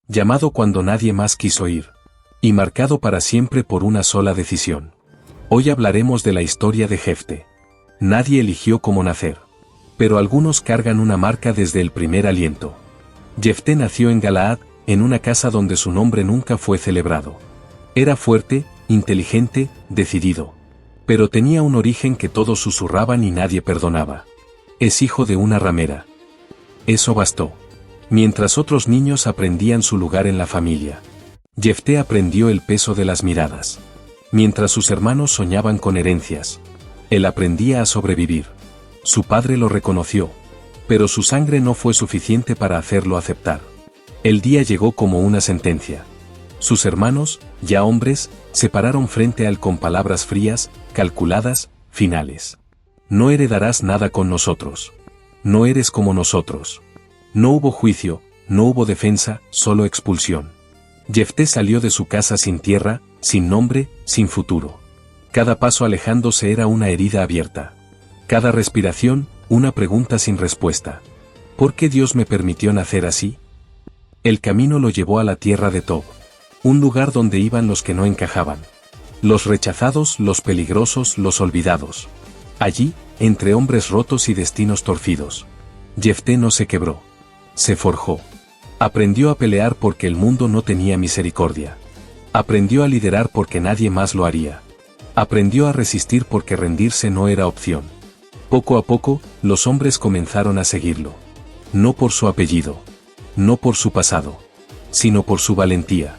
llamado cuando nadie más quiso ir, y marcado para siempre por una sola decisión. Hoy hablaremos de la historia de Jefte. Nadie eligió cómo nacer, pero algunos cargan una marca desde el primer aliento. Jefté nació en Galaad, en una casa donde su nombre nunca fue celebrado. Era fuerte, inteligente, decidido. Pero tenía un origen que todos susurraban y nadie perdonaba. Es hijo de una ramera. Eso bastó. Mientras otros niños aprendían su lugar en la familia, Jefté aprendió el peso de las miradas. Mientras sus hermanos soñaban con herencias, él aprendía a sobrevivir. Su padre lo reconoció, pero su sangre no fue suficiente para hacerlo aceptar. El día llegó como una sentencia. Sus hermanos, ya hombres, se pararon frente a él con palabras frías, calculadas, finales. No heredarás nada con nosotros. No eres como nosotros. No hubo juicio, no hubo defensa, solo expulsión. Jefté salió de su casa sin tierra, sin nombre, sin futuro. Cada paso alejándose era una herida abierta. Cada respiración, una pregunta sin respuesta. ¿Por qué Dios me permitió nacer así? El camino lo llevó a la tierra de Tob, un lugar donde iban los que no encajaban. Los rechazados, los peligrosos, los olvidados. Allí, entre hombres rotos y destinos torcidos, Jefté no se quebró. Se forjó. Aprendió a pelear porque el mundo no tenía misericordia. Aprendió a liderar porque nadie más lo haría. Aprendió a resistir porque rendirse no era opción. Poco a poco, los hombres comenzaron a seguirlo. No por su apellido. No por su pasado. Sino por su valentía.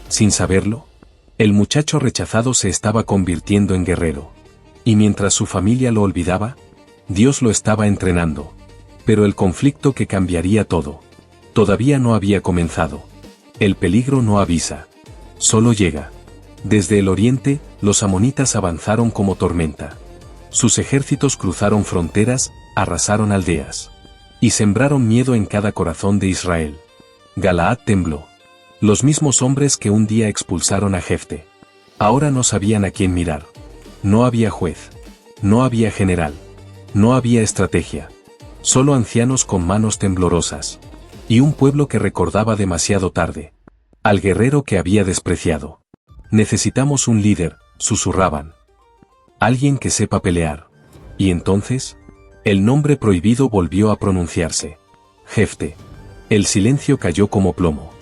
Sin saberlo, el muchacho rechazado se estaba convirtiendo en guerrero. Y mientras su familia lo olvidaba, Dios lo estaba entrenando. Pero el conflicto que cambiaría todo, todavía no había comenzado. El peligro no avisa. Solo llega. Desde el oriente, los amonitas avanzaron como tormenta. Sus ejércitos cruzaron fronteras, arrasaron aldeas. Y sembraron miedo en cada corazón de Israel. Galaad tembló. Los mismos hombres que un día expulsaron a Jefté, ahora no sabían a quién mirar. No había juez. No había general. No había estrategia. Solo ancianos con manos temblorosas. Y un pueblo que recordaba demasiado tarde al guerrero que había despreciado. Necesitamos un líder, susurraban. Alguien que sepa pelear. Y entonces, el nombre prohibido volvió a pronunciarse. Jefté. El silencio cayó como plomo.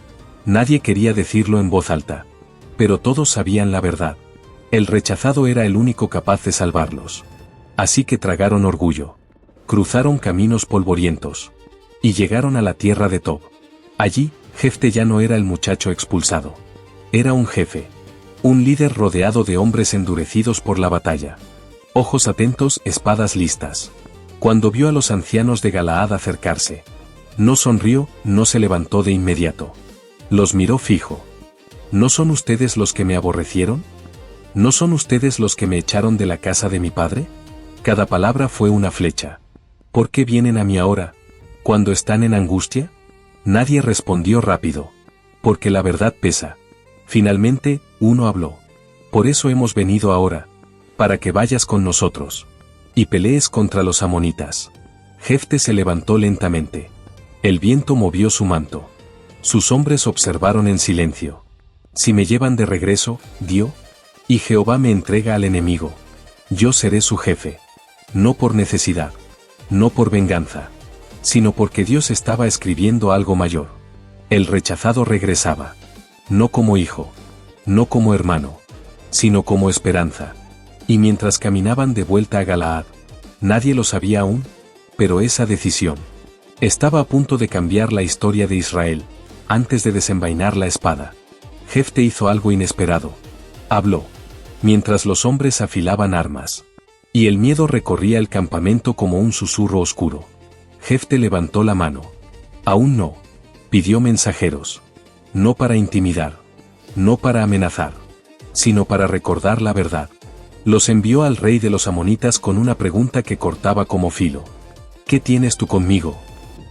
Nadie quería decirlo en voz alta. Pero todos sabían la verdad. El rechazado era el único capaz de salvarlos. Así que tragaron orgullo. Cruzaron caminos polvorientos. Y llegaron a la tierra de Tob. Allí, Jefté ya no era el muchacho expulsado. Era un jefe. Un líder rodeado de hombres endurecidos por la batalla. Ojos atentos, espadas listas. Cuando vio a los ancianos de Galaad acercarse, no sonrió, no se levantó de inmediato. Los miró fijo. ¿No son ustedes los que me aborrecieron? ¿No son ustedes los que me echaron de la casa de mi padre? Cada palabra fue una flecha. ¿Por qué vienen a mí ahora, cuando están en angustia? Nadie respondió rápido. Porque la verdad pesa. Finalmente, uno habló. Por eso hemos venido ahora. Para que vayas con nosotros. Y pelees contra los amonitas. Jefté se levantó lentamente. El viento movió su manto. Sus hombres observaron en silencio. Si me llevan de regreso, dio, y Jehová me entrega al enemigo, yo seré su jefe. No por necesidad. No por venganza. Sino porque Dios estaba escribiendo algo mayor. El rechazado regresaba. No como hijo. No como hermano. Sino como esperanza. Y mientras caminaban de vuelta a Galaad, nadie lo sabía aún, pero esa decisión estaba a punto de cambiar la historia de Israel, antes de desenvainar la espada. Jefté hizo algo inesperado. Habló. Mientras los hombres afilaban armas. Y el miedo recorría el campamento como un susurro oscuro. Jefté levantó la mano. Aún no. Pidió mensajeros. No para intimidar. No para amenazar. Sino para recordar la verdad. Los envió al rey de los amonitas con una pregunta que cortaba como filo. ¿Qué tienes tú conmigo?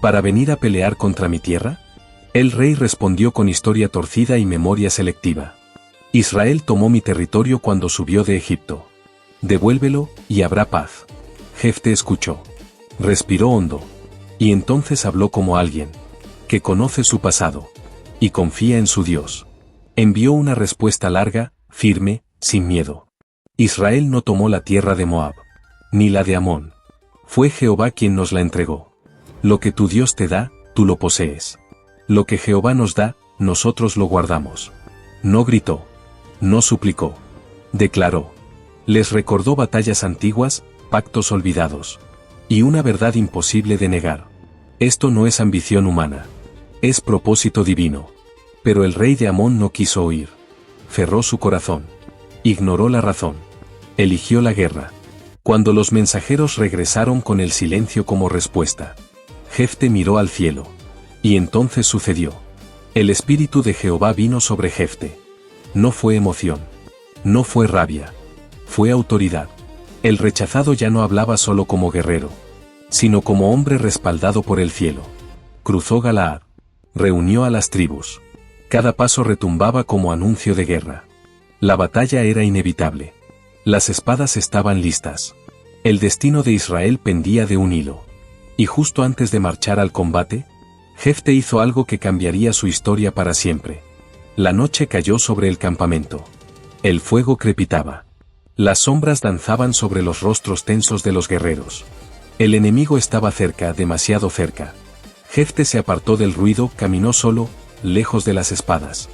¿Para venir a pelear contra mi tierra? El rey respondió con historia torcida y memoria selectiva. Israel tomó mi territorio cuando subió de Egipto. Devuélvelo, y habrá paz. Jefté escuchó. Respiró hondo. Y entonces habló como alguien que conoce su pasado. y confía en su Dios. Envió una respuesta larga, firme, sin miedo. Israel no tomó la tierra de Moab, ni la de Amón. Fue Jehová quien nos la entregó. Lo que tu Dios te da, tú lo posees. Lo que Jehová nos da, nosotros lo guardamos. No gritó. No suplicó. Declaró. Les recordó batallas antiguas, pactos olvidados. Y una verdad imposible de negar. Esto no es ambición humana. Es propósito divino. Pero el rey de Amón no quiso oír. Cerró su corazón. Ignoró la razón. Eligió la guerra. Cuando los mensajeros regresaron con el silencio como respuesta, Jefte miró al cielo. Y entonces sucedió. El espíritu de Jehová vino sobre Jefte. No fue emoción. No fue rabia. Fue autoridad. El rechazado ya no hablaba solo como guerrero, sino como hombre respaldado por el cielo. Cruzó Galaad. Reunió a las tribus. Cada paso retumbaba como anuncio de guerra. La batalla era inevitable. Las espadas estaban listas. El destino de Israel pendía de un hilo. Y justo antes de marchar al combate, Jefte hizo algo que cambiaría su historia para siempre. La noche cayó sobre el campamento. El fuego crepitaba. Las sombras danzaban sobre los rostros tensos de los guerreros. El enemigo estaba cerca, demasiado cerca. Jefte se apartó del ruido, caminó solo, lejos de las espadas,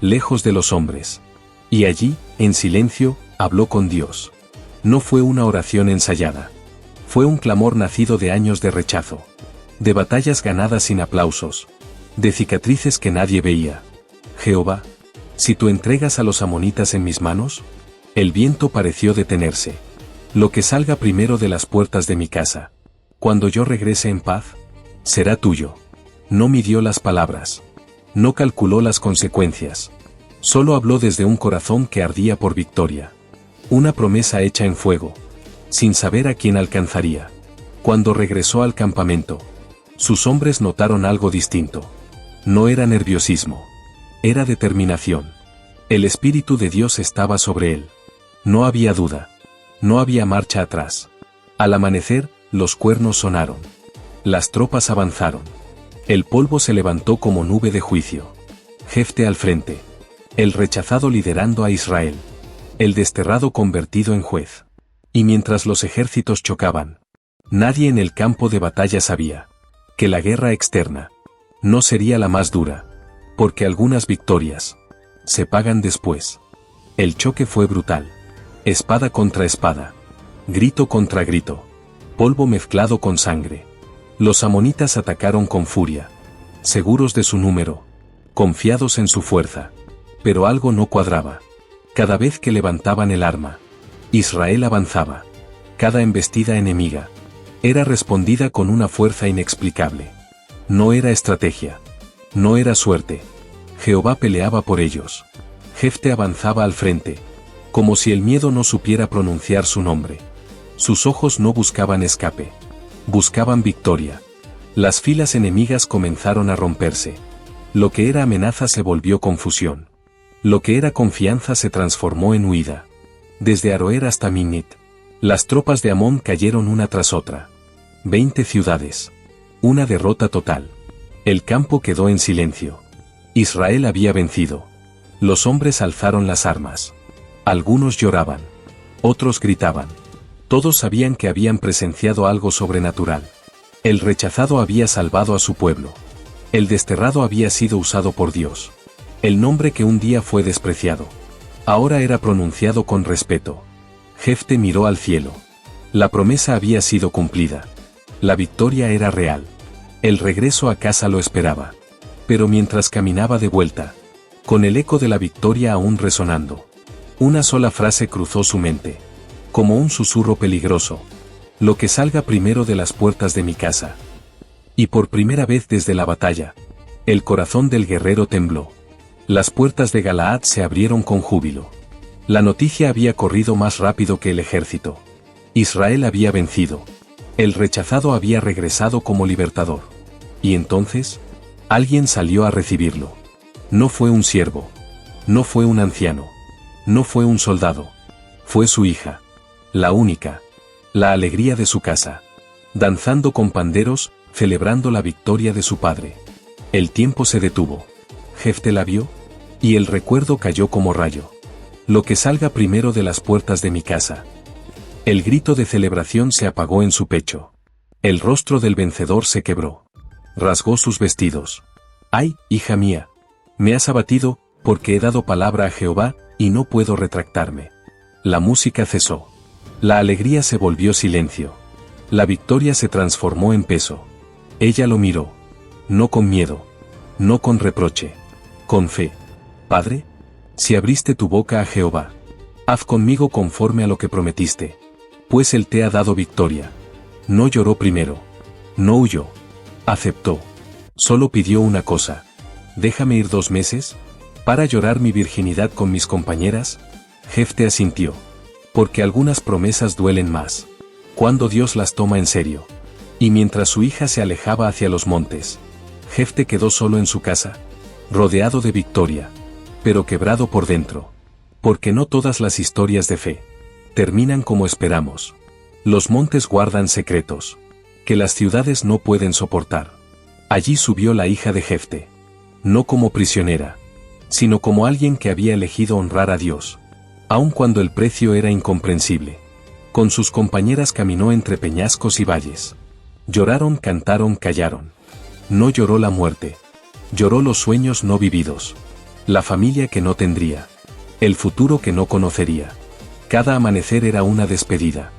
lejos de los hombres. Y allí, en silencio, habló con Dios. No fue una oración ensayada. Fue un clamor nacido de años de rechazo. De batallas ganadas sin aplausos. De cicatrices que nadie veía. Jehová, si tú entregas a los amonitas en mis manos, el viento pareció detenerse. Lo que salga primero de las puertas de mi casa, cuando yo regrese en paz, será tuyo. No midió las palabras. No calculó las consecuencias. Solo habló desde un corazón que ardía por victoria. Una promesa hecha en fuego, sin saber a quién alcanzaría. Cuando regresó al campamento, sus hombres notaron algo distinto. No era nerviosismo. Era determinación. El Espíritu de Dios estaba sobre él. No había duda. No había marcha atrás. Al amanecer, los cuernos sonaron. Las tropas avanzaron. El polvo se levantó como nube de juicio. Jefte al frente. El rechazado liderando a Israel. El desterrado convertido en juez. Y mientras los ejércitos chocaban, nadie en el campo de batalla sabía que la guerra externa no sería la más dura, porque algunas victorias se pagan después. El choque fue brutal. Espada contra espada. Grito contra grito. Polvo mezclado con sangre. Los amonitas atacaron con furia, seguros de su número, confiados en su fuerza. Pero algo no cuadraba. Cada vez que levantaban el arma, Israel avanzaba. Cada embestida enemiga era respondida con una fuerza inexplicable. No era estrategia. No era suerte. Jehová peleaba por ellos. Jefte avanzaba al frente, como si el miedo no supiera pronunciar su nombre. Sus ojos no buscaban escape. Buscaban victoria. Las filas enemigas comenzaron a romperse. Lo que era amenaza se volvió confusión. Lo que era confianza se transformó en huida. Desde Aroer hasta Minnit, las tropas de Amón cayeron una tras otra. 20 ciudades. Una derrota total. El campo quedó en silencio. Israel había vencido. Los hombres alzaron las armas. Algunos lloraban. Otros gritaban. Todos sabían que habían presenciado algo sobrenatural. El rechazado había salvado a su pueblo. El desterrado había sido usado por Dios. El nombre que un día fue despreciado, ahora era pronunciado con respeto. Jefte miró al cielo. La promesa había sido cumplida. La victoria era real. El regreso a casa lo esperaba. Pero mientras caminaba de vuelta, con el eco de la victoria aún resonando, una sola frase cruzó su mente, como un susurro peligroso. Lo que salga primero de las puertas de mi casa. Y por primera vez desde la batalla, el corazón del guerrero tembló. Las puertas de Galaad se abrieron con júbilo. La noticia había corrido más rápido que el ejército. Israel había vencido. El rechazado había regresado como libertador. Y entonces, alguien salió a recibirlo. No fue un siervo. No fue un anciano. No fue un soldado. Fue su hija. La única. La alegría de su casa. Danzando con panderos, celebrando la victoria de su padre. El tiempo se detuvo. Jefte la vio, y el recuerdo cayó como rayo. Lo que salga primero de las puertas de mi casa. El grito de celebración se apagó en su pecho. El rostro del vencedor se quebró. Rasgó sus vestidos. ¡Ay, hija mía! Me has abatido, porque he dado palabra a Jehová, y no puedo retractarme. La música cesó. La alegría se volvió silencio. La victoria se transformó en peso. Ella lo miró. No con miedo. No con reproche. Con fe. Padre, si abriste tu boca a Jehová, haz conmigo conforme a lo que prometiste. Pues Él te ha dado victoria. No lloró primero. No huyó. Aceptó. Solo pidió una cosa. Déjame ir 2 meses, para llorar mi virginidad con mis compañeras. Jefte asintió. Porque algunas promesas duelen más cuando Dios las toma en serio. Y mientras su hija se alejaba hacia los montes, Jefte quedó solo en su casa, rodeado de victoria, pero quebrado por dentro. Porque no todas las historias de fe terminan como esperamos. Los montes guardan secretos que las ciudades no pueden soportar. Allí subió la hija de Jefte, no como prisionera, sino como alguien que había elegido honrar a Dios, aun cuando el precio era incomprensible. Con sus compañeras caminó entre peñascos y valles. Lloraron, cantaron, callaron. No lloró la muerte. Lloró los sueños no vividos. La familia que no tendría. El futuro que no conocería. Cada amanecer era una despedida.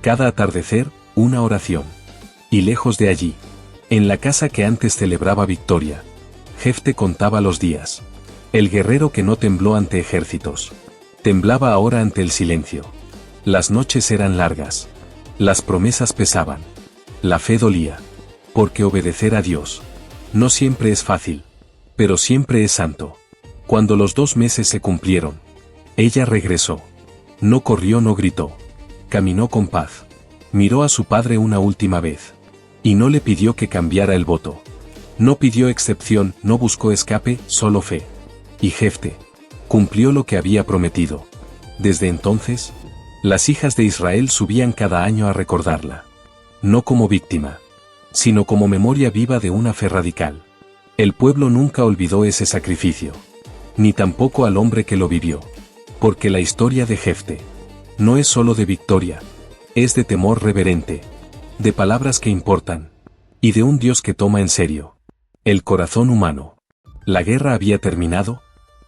Cada atardecer, una oración. Y lejos de allí, en la casa que antes celebraba victoria, Jefte contaba los días. El guerrero que no tembló ante ejércitos, temblaba ahora ante el silencio. Las noches eran largas. Las promesas pesaban. La fe dolía. Porque obedecer a Dios no siempre es fácil, pero siempre es santo. Cuando los 2 meses se cumplieron, ella regresó. No corrió, no gritó. Caminó con paz. Miró a su padre una última vez. Y no le pidió que cambiara el voto. No pidió excepción, no buscó escape, solo fe. Y Jefte cumplió lo que había prometido. Desde entonces, las hijas de Israel subían cada año a recordarla. No como víctima, sino como memoria viva de una fe radical. El pueblo nunca olvidó ese sacrificio. Ni tampoco al hombre que lo vivió. Porque la historia de Jefte no es solo de victoria, es de temor reverente, de palabras que importan, y de un Dios que toma en serio el corazón humano. La guerra había terminado,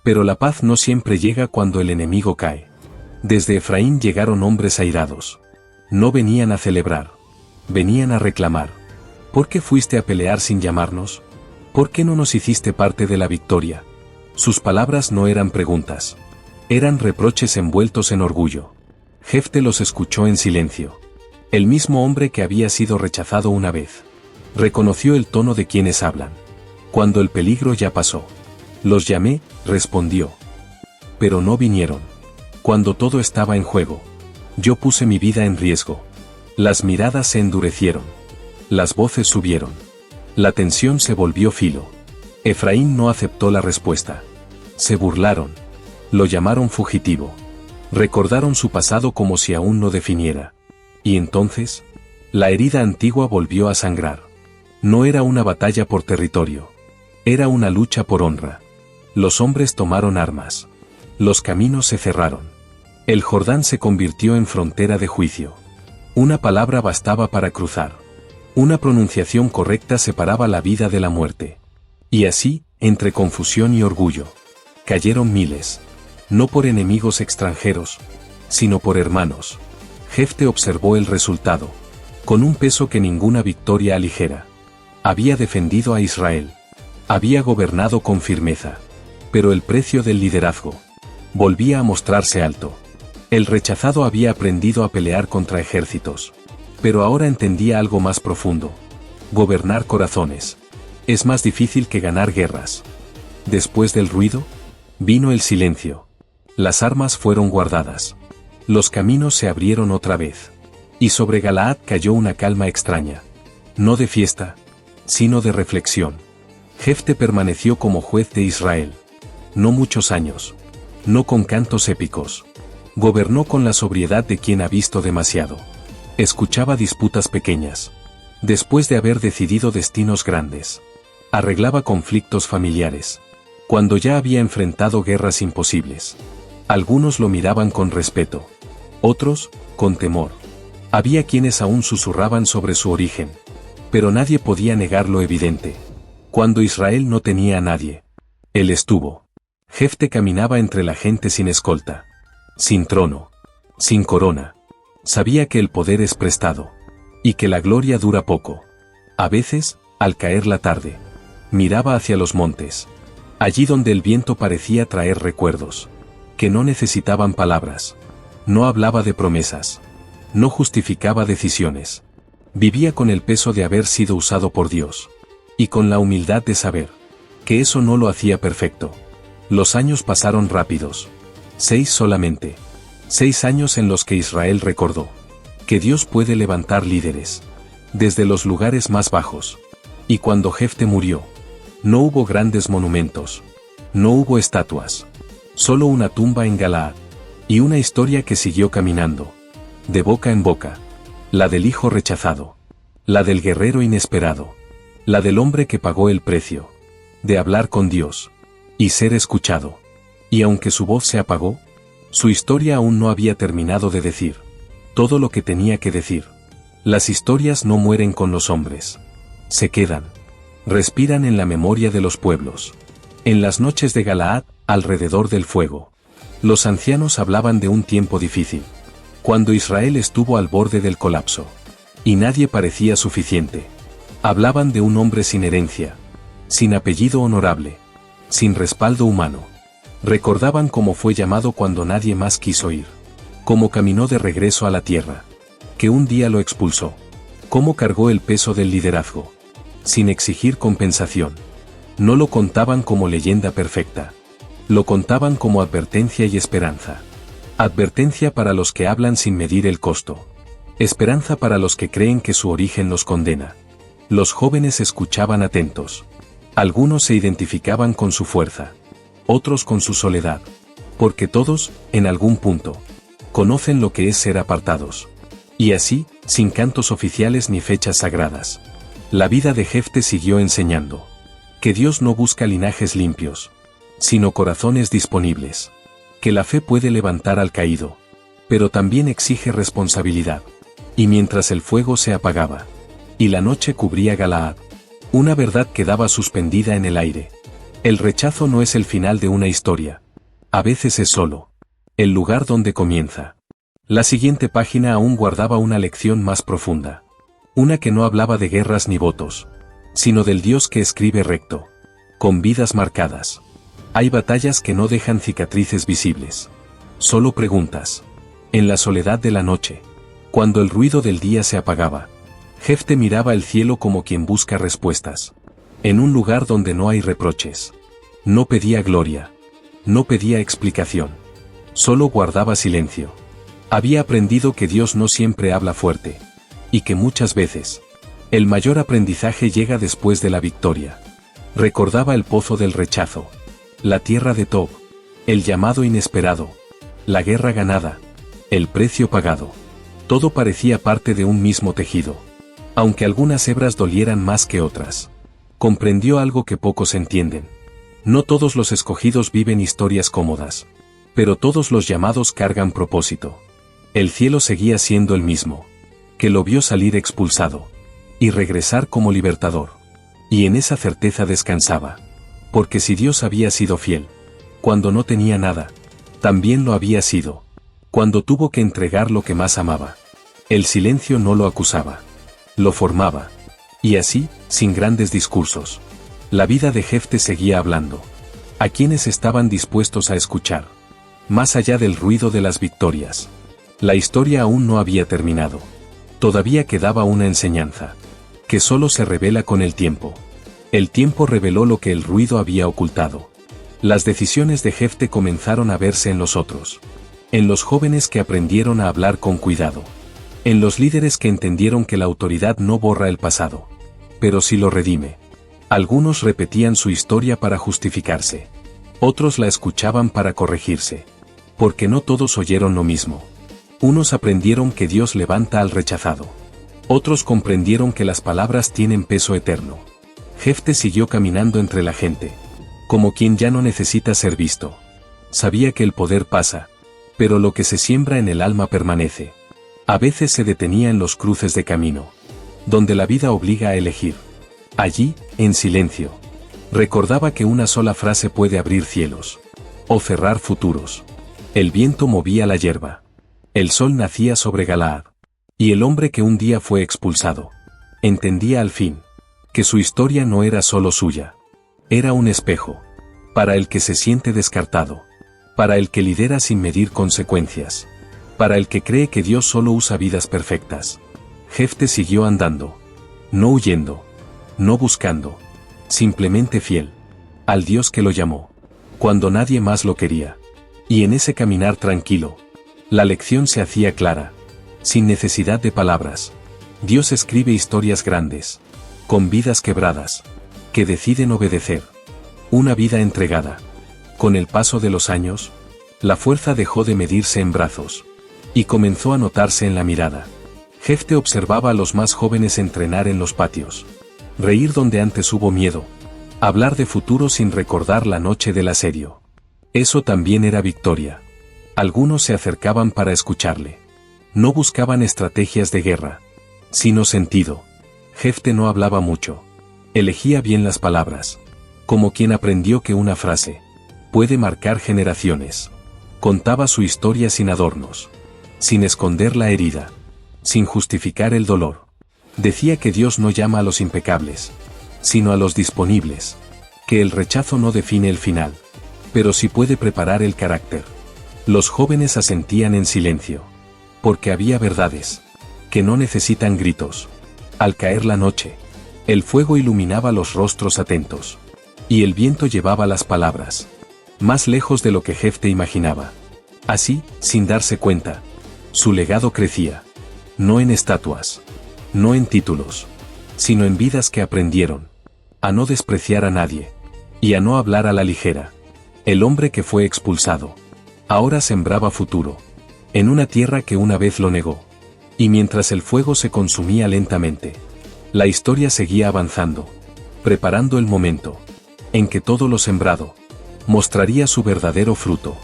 pero la paz no siempre llega cuando el enemigo cae. Desde Efraín llegaron hombres airados. No venían a celebrar, venían a reclamar. ¿Por qué fuiste a pelear sin llamarnos? ¿Por qué no nos hiciste parte de la victoria? Sus palabras no eran preguntas. Eran reproches envueltos en orgullo. Jefte los escuchó en silencio. El mismo hombre que había sido rechazado una vez. Reconoció el tono de quienes hablan. Cuando el peligro ya pasó. Los llamé, respondió. Pero no vinieron. Cuando todo estaba en juego, yo puse mi vida en riesgo. Las miradas se endurecieron. Las voces subieron. La tensión se volvió filo. Efraín no aceptó la respuesta. Se burlaron. Lo llamaron fugitivo. Recordaron su pasado como si aún no definiera. Y entonces, la herida antigua volvió a sangrar. No era una batalla por territorio. Era una lucha por honra. Los hombres tomaron armas. Los caminos se cerraron. El Jordán se convirtió en frontera de juicio. Una palabra bastaba para cruzar. Una pronunciación correcta separaba la vida de la muerte. Y así, entre confusión y orgullo, cayeron miles. No por enemigos extranjeros, sino por hermanos. Jefte observó el resultado, con un peso que ninguna victoria aligera. Había defendido a Israel. Había gobernado con firmeza. Pero el precio del liderazgo volvía a mostrarse alto. El rechazado había aprendido a pelear contra ejércitos. Pero ahora entendía algo más profundo. Gobernar corazones es más difícil que ganar guerras. Después del ruido, vino el silencio. Las armas fueron guardadas. Los caminos se abrieron otra vez. Y sobre Galaad cayó una calma extraña. No de fiesta, sino de reflexión. Jefte permaneció como juez de Israel. No muchos años. No con cantos épicos. Gobernó con la sobriedad de quien ha visto demasiado. Escuchaba disputas pequeñas. Después de haber decidido destinos grandes. Arreglaba conflictos familiares. cuando ya había enfrentado guerras imposibles. Algunos lo miraban con respeto, otros, con temor. Había quienes aún susurraban sobre su origen, pero nadie podía negar lo evidente. Cuando Israel no tenía a nadie, él estuvo. Jefte caminaba entre la gente sin escolta, sin trono, sin corona. Sabía que el poder es prestado, y que la gloria dura poco. A veces, al caer la tarde, miraba hacia los montes, allí donde el viento parecía traer recuerdos, que no necesitaban palabras. No hablaba de promesas, no justificaba decisiones. Vivía con el peso de haber sido usado por Dios, y con la humildad de saber que eso no lo hacía perfecto. Los años pasaron rápidos. 6 solamente. 6 años en los que Israel recordó que Dios puede levantar líderes desde los lugares más bajos. Y cuando Jefte murió, no hubo grandes monumentos, no hubo estatuas, solo una tumba en Galaad, y una historia que siguió caminando, de boca en boca, la del hijo rechazado, la del guerrero inesperado, la del hombre que pagó el precio de hablar con Dios y ser escuchado. Y aunque su voz se apagó, su historia aún no había terminado de decir todo lo que tenía que decir. Las historias no mueren con los hombres. Se quedan. Respiran en la memoria de los pueblos. En las noches de Galaad, alrededor del fuego, los ancianos hablaban de un tiempo difícil, cuando Israel estuvo al borde del colapso, y nadie parecía suficiente. Hablaban de un hombre sin herencia, sin apellido honorable, sin respaldo humano. Recordaban cómo fue llamado cuando nadie más quiso ir, cómo caminó de regreso a la tierra, que un día lo expulsó, cómo cargó el peso del liderazgo, sin exigir compensación. No lo contaban como leyenda perfecta, lo contaban como advertencia y esperanza. Advertencia para los que hablan sin medir el costo. Esperanza para los que creen que su origen los condena. Los jóvenes escuchaban atentos. Algunos se identificaban con su fuerza, otros con su soledad, porque todos, en algún punto, conocen lo que es ser apartados. Y así, sin cantos oficiales ni fechas sagradas, la vida de Jefte siguió enseñando que Dios no busca linajes limpios, sino corazones disponibles, que la fe puede levantar al caído, pero también exige responsabilidad. Y mientras el fuego se apagaba, y la noche cubría Galaad, una verdad quedaba suspendida en el aire. El rechazo no es el final de una historia. A veces es solo el lugar donde comienza. La siguiente página aún guardaba una lección más profunda. Una que no hablaba de guerras ni votos, sino del Dios que escribe recto, con vidas marcadas. Hay batallas que no dejan cicatrices visibles, solo preguntas. En la soledad de la noche, cuando el ruido del día se apagaba, Jefte miraba el cielo como quien busca respuestas. En un lugar donde no hay reproches. No pedía gloria. No pedía explicación. Solo guardaba silencio. Había aprendido que Dios no siempre habla fuerte. Y que muchas veces, el mayor aprendizaje llega después de la victoria. Recordaba el pozo del rechazo, la tierra de Tob, el llamado inesperado, la guerra ganada, el precio pagado. Todo parecía parte de un mismo tejido. Aunque algunas hebras dolieran más que otras. Comprendió algo que pocos entienden. No todos los escogidos viven historias cómodas, pero todos los llamados cargan propósito. El cielo seguía siendo el mismo, que lo vio salir expulsado, y regresar como libertador. Y en esa certeza descansaba, porque si Dios había sido fiel, cuando no tenía nada, también lo había sido, cuando tuvo que entregar lo que más amaba. El silencio no lo acusaba, lo formaba. Y así, sin grandes discursos, la vida de Jefte seguía hablando. A quienes estaban dispuestos a escuchar. Más allá del ruido de las victorias. La historia aún no había terminado. Todavía quedaba una enseñanza, que solo se revela con el tiempo. El tiempo reveló lo que el ruido había ocultado. Las decisiones de Jefte comenzaron a verse en los otros. En los jóvenes que aprendieron a hablar con cuidado. En los líderes que entendieron que la autoridad no borra el pasado, pero sí lo redime. Algunos repetían su historia para justificarse. Otros la escuchaban para corregirse. Porque no todos oyeron lo mismo. Unos aprendieron que Dios levanta al rechazado. Otros comprendieron que las palabras tienen peso eterno. Jefte siguió caminando entre la gente, como quien ya no necesita ser visto. Sabía que el poder pasa, pero lo que se siembra en el alma permanece. A veces se detenía en los cruces de camino, donde la vida obliga a elegir. Allí, en silencio, recordaba que una sola frase puede abrir cielos, o cerrar futuros. El viento movía la hierba. El sol nacía sobre Galaad. Y el hombre que un día fue expulsado, entendía al fin, que su historia no era solo suya. Era un espejo, para el que se siente descartado, para el que lidera sin medir consecuencias, para el que cree que Dios solo usa vidas perfectas. Jefte siguió andando, no huyendo, no buscando, simplemente fiel, al Dios que lo llamó, cuando nadie más lo quería. Y en ese caminar tranquilo, la lección se hacía clara, sin necesidad de palabras. Dios escribe historias grandes, con vidas quebradas, que deciden obedecer. Una vida entregada. Con el paso de los años, la fuerza dejó de medirse en brazos, y comenzó a notarse en la mirada. Jefte observaba a los más jóvenes entrenar en los patios, reír donde antes hubo miedo, hablar de futuro sin recordar la noche del asedio. Eso también era victoria. Algunos se acercaban para escucharle. No buscaban estrategias de guerra, sino sentido. Jefte no hablaba mucho. Elegía bien las palabras, como quien aprendió que una frase puede marcar generaciones. Contaba su historia sin adornos, sin esconder la herida, sin justificar el dolor. Decía que Dios no llama a los impecables, sino a los disponibles, que el rechazo no define el final, pero sí puede preparar el carácter. Los jóvenes asentían en silencio, porque había verdades que no necesitan gritos. Al caer la noche, el fuego iluminaba los rostros atentos, y el viento llevaba las palabras más lejos de lo que Jefte imaginaba. Así, sin darse cuenta, su legado crecía, no en estatuas, no en títulos, sino en vidas que aprendieron a no despreciar a nadie, y a no hablar a la ligera. El hombre que fue expulsado ahora sembraba futuro, en una tierra que una vez lo negó. Y mientras el fuego se consumía lentamente, la historia seguía avanzando, preparando el momento en que todo lo sembrado mostraría su verdadero fruto.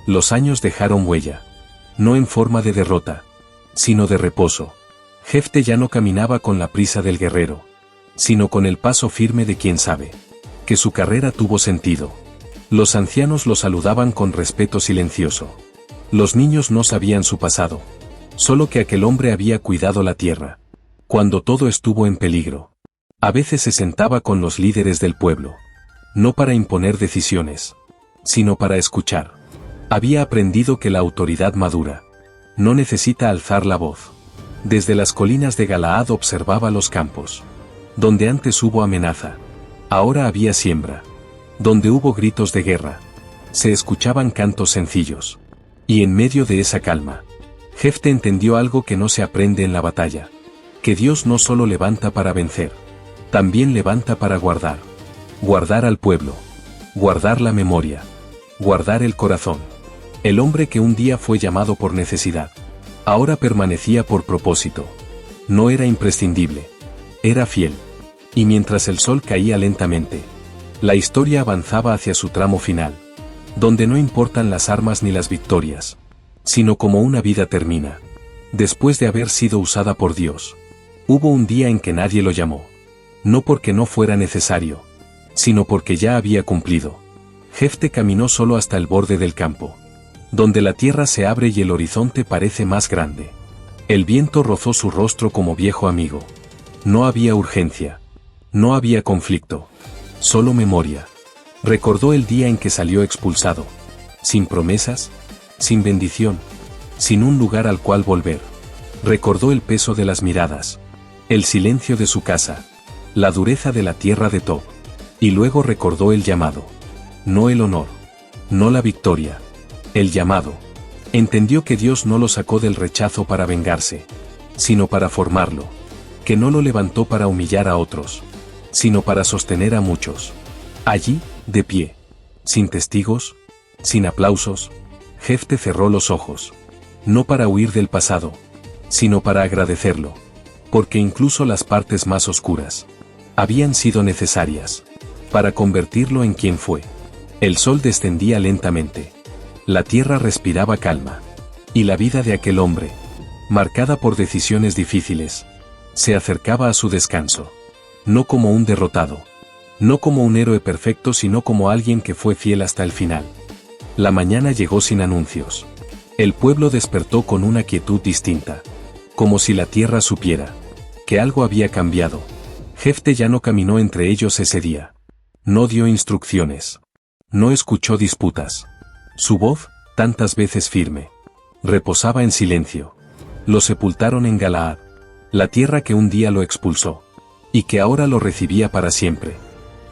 Los años dejaron huella, no en forma de derrota, sino de reposo. Jefte ya no caminaba con la prisa del guerrero, sino con el paso firme de quien sabe que su carrera tuvo sentido. Los ancianos lo saludaban con respeto silencioso. Los niños no sabían su pasado, solo que aquel hombre había cuidado la tierra cuando todo estuvo en peligro. A veces se sentaba con los líderes del pueblo, no para imponer decisiones, sino para escuchar. Había aprendido que la autoridad madura no necesita alzar la voz. Desde las colinas de Galaad observaba los campos. Donde antes hubo amenaza, ahora había siembra. Donde hubo gritos de guerra, se escuchaban cantos sencillos. Y en medio de esa calma, Jefte entendió algo que no se aprende en la batalla: que Dios no solo levanta para vencer, también levanta para guardar. Guardar al pueblo, guardar la memoria, guardar el corazón. El hombre que un día fue llamado por necesidad, ahora permanecía por propósito. No era imprescindible, era fiel. Y mientras el sol caía lentamente, la historia avanzaba hacia su tramo final, donde no importan las armas ni las victorias, sino cómo una vida termina. Después de haber sido usada por Dios, hubo un día en que nadie lo llamó. No porque no fuera necesario, sino porque ya había cumplido. Jefte caminó solo hasta el borde del campo, donde la tierra se abre y el horizonte parece más grande. El viento rozó su rostro como viejo amigo. No había urgencia, no había conflicto, solo memoria. Recordó el día en que salió expulsado, sin promesas, sin bendición, sin un lugar al cual volver. Recordó el peso de las miradas, el silencio de su casa, la dureza de la tierra de Tob. Y luego recordó el llamado. No el honor, no la victoria, el llamado. Entendió que Dios no lo sacó del rechazo para vengarse, sino para formarlo. Que no lo levantó para humillar a otros, sino para sostener a muchos. Allí, de pie, sin testigos, sin aplausos, Jefte cerró los ojos. No para huir del pasado, sino para agradecerlo. Porque incluso las partes más oscuras habían sido necesarias. para convertirlo en quien fue. El sol descendía lentamente. La tierra respiraba calma. Y la vida de aquel hombre, marcada por decisiones difíciles, se acercaba a su descanso. No como un derrotado. No como un héroe perfecto, sino como alguien que fue fiel hasta el final. La mañana llegó sin anuncios. El pueblo despertó con una quietud distinta. Como si la tierra supiera que algo había cambiado. Jefté ya no caminó entre ellos ese día. No dio instrucciones. No escuchó disputas. Su voz, tantas veces firme, reposaba en silencio. Lo sepultaron en Galaad, la tierra que un día lo expulsó, y que ahora lo recibía para siempre.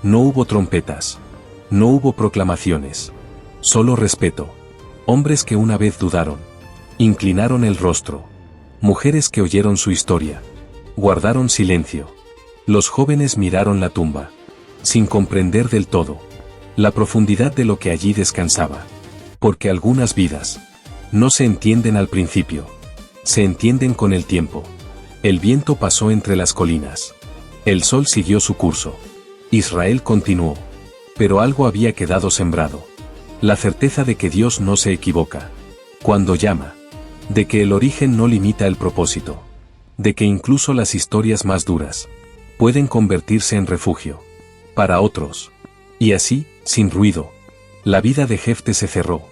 No hubo trompetas. No hubo proclamaciones. Solo respeto. Hombres que una vez dudaron. Inclinaron el rostro. Mujeres que oyeron su historia. Guardaron silencio. Los jóvenes miraron la tumba, sin comprender del todo la profundidad de lo que allí descansaba. Porque algunas vidas no se entienden al principio. Se entienden con el tiempo. El viento pasó entre las colinas. El sol siguió su curso. Israel continuó. Pero algo había quedado sembrado. La certeza de que Dios no se equivoca cuando llama. De que el origen no limita el propósito. De que incluso las historias más duras pueden convertirse en refugio para otros. Y así, sin ruido, la vida de Jefté se cerró.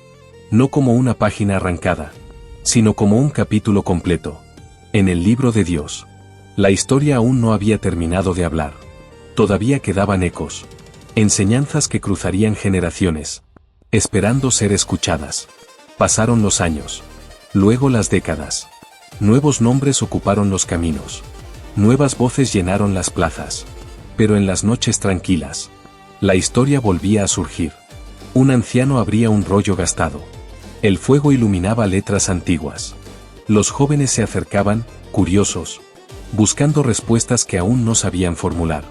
No como una página arrancada, sino como un capítulo completo en el libro de Dios. La historia aún no había terminado de hablar. Todavía quedaban ecos, enseñanzas que cruzarían generaciones, esperando ser escuchadas. Pasaron los años, luego las décadas. Nuevos nombres ocuparon los caminos. Nuevas voces llenaron las plazas. Pero en las noches tranquilas, la historia volvía a surgir. Un anciano abría un rollo gastado. El fuego iluminaba letras antiguas. Los jóvenes se acercaban, curiosos, buscando respuestas que aún no sabían formular.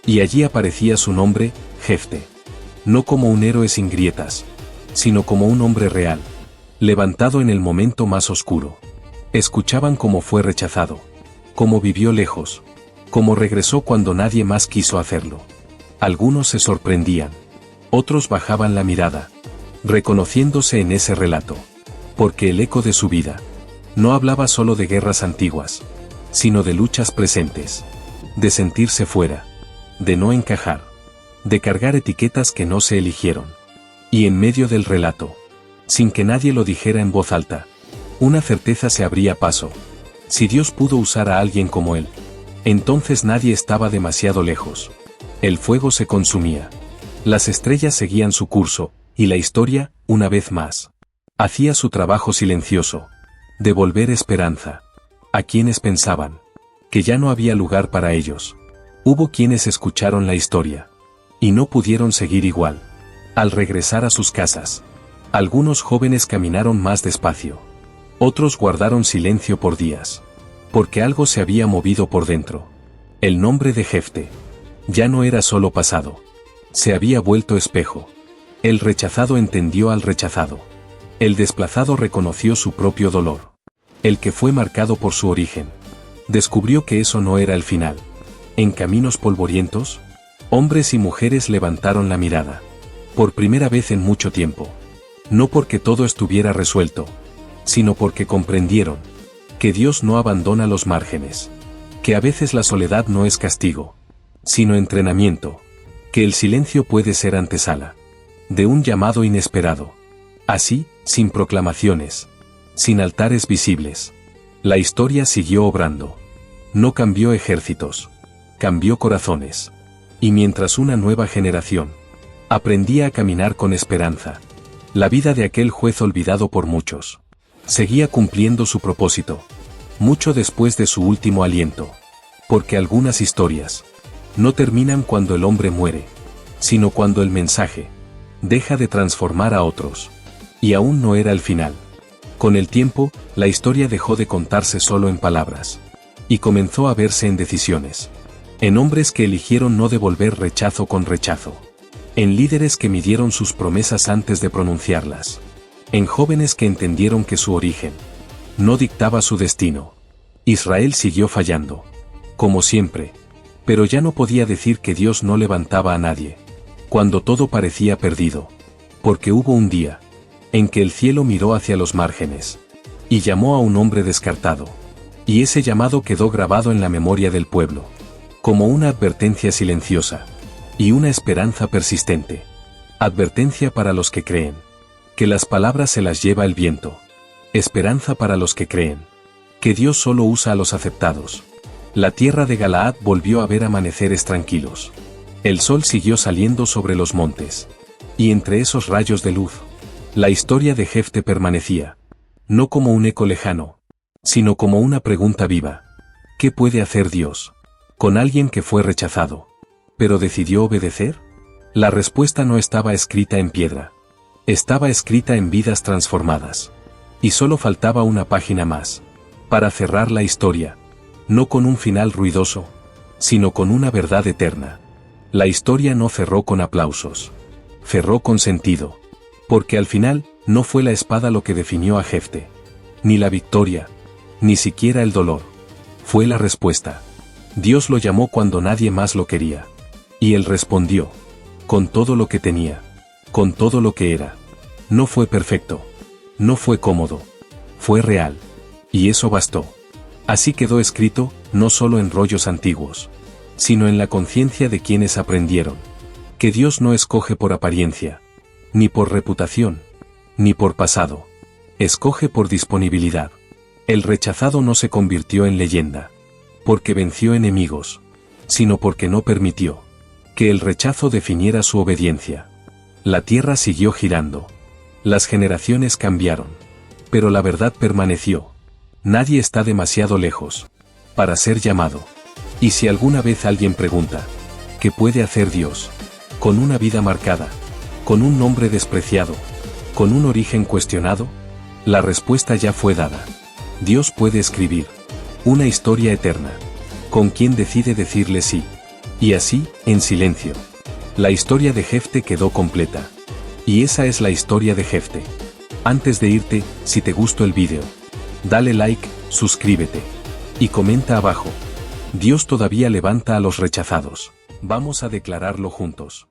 Y allí aparecía su nombre, Jefté. No como un héroe sin grietas, sino como un hombre real, levantado en el momento más oscuro. Escuchaban cómo fue rechazado, cómo vivió lejos, cómo regresó cuando nadie más quiso hacerlo. Algunos se sorprendían, otros bajaban la mirada, reconociéndose en ese relato, porque el eco de su vida no hablaba solo de guerras antiguas, sino de luchas presentes, de sentirse fuera, de no encajar, de cargar etiquetas que no se eligieron. Y en medio del relato, sin que nadie lo dijera en voz alta, una certeza se abría paso. Si Dios pudo usar a alguien como él, entonces nadie estaba demasiado lejos. El fuego se consumía. Las estrellas seguían su curso, y la historia, una vez más, hacía su trabajo silencioso, devolver esperanza a quienes pensaban que ya no había lugar para ellos. Hubo quienes escucharon la historia y no pudieron seguir igual. Al regresar a sus casas, algunos jóvenes caminaron más despacio. Otros guardaron silencio por días, porque algo se había movido por dentro. El nombre de Jefté ya no era solo pasado. Se había vuelto espejo. El rechazado entendió al rechazado. El desplazado reconoció su propio dolor. El que fue marcado por su origen descubrió que eso no era el final. En caminos polvorientos, hombres y mujeres levantaron la mirada. Por primera vez en mucho tiempo. No porque todo estuviera resuelto, sino porque comprendieron que Dios no abandona los márgenes, que a veces la soledad no es castigo, sino entrenamiento, que el silencio puede ser antesala de un llamado inesperado. Así, sin proclamaciones, sin altares visibles, la historia siguió obrando. No cambió ejércitos, cambió corazones. Y mientras una nueva generación aprendía a caminar con esperanza, la vida de aquel juez olvidado por muchos seguía cumpliendo su propósito, mucho después de su último aliento. Porque algunas historias no terminan cuando el hombre muere, sino cuando el mensaje deja de transformar a otros. Y aún no era el final. Con el tiempo, la historia dejó de contarse solo en palabras, y comenzó a verse en decisiones. En hombres que eligieron no devolver rechazo con rechazo. En líderes que midieron sus promesas antes de pronunciarlas. En jóvenes que entendieron que su origen no dictaba su destino. Israel siguió fallando, como siempre, pero ya no podía decir que Dios no levantaba a nadie, cuando todo parecía perdido. Porque hubo un día en que el cielo miró hacia los márgenes y llamó a un hombre descartado. Y ese llamado quedó grabado en la memoria del pueblo, como una advertencia silenciosa y una esperanza persistente. Advertencia para los que creen, que las palabras se las lleva el viento. Esperanza para los que creen, que Dios solo usa a los aceptados. La tierra de Galaad volvió a ver amaneceres tranquilos. El sol siguió saliendo sobre los montes. Y entre esos rayos de luz, la historia de Jefte permanecía, no como un eco lejano, sino como una pregunta viva. ¿Qué puede hacer Dios con alguien que fue rechazado, pero decidió obedecer? La respuesta no estaba escrita en piedra. Estaba escrita en vidas transformadas. Y solo faltaba una página más para cerrar la historia, no con un final ruidoso, sino con una verdad eterna. La historia no cerró con aplausos. Cerró con sentido. Porque al final, no fue la espada lo que definió a Jefte. Ni la victoria, ni siquiera el dolor. Fue la respuesta. Dios lo llamó cuando nadie más lo quería. Y él respondió. Con todo lo que tenía. Con todo lo que era. No fue perfecto. No fue cómodo. Fue real. Y eso bastó. Así quedó escrito, no solo en rollos antiguos, sino en la conciencia de quienes aprendieron que Dios no escoge por apariencia, ni por reputación, ni por pasado. Escoge por disponibilidad. El rechazado no se convirtió en leyenda, porque venció enemigos, sino porque no permitió que el rechazo definiera su obediencia. La tierra siguió girando. Las generaciones cambiaron. Pero la verdad permaneció. Nadie está demasiado lejos para ser llamado. Y si alguna vez alguien pregunta, ¿qué puede hacer Dios con una vida marcada, con un nombre despreciado, con un origen cuestionado? La respuesta ya fue dada. Dios puede escribir una historia eterna con quien decide decirle sí. Y así, en silencio, la historia de Jefte quedó completa. Y esa es la historia de Jefte. Antes de irte, si te gustó el vídeo, dale like, suscríbete y comenta abajo. Dios todavía levanta a los rechazados. Vamos a declararlo juntos.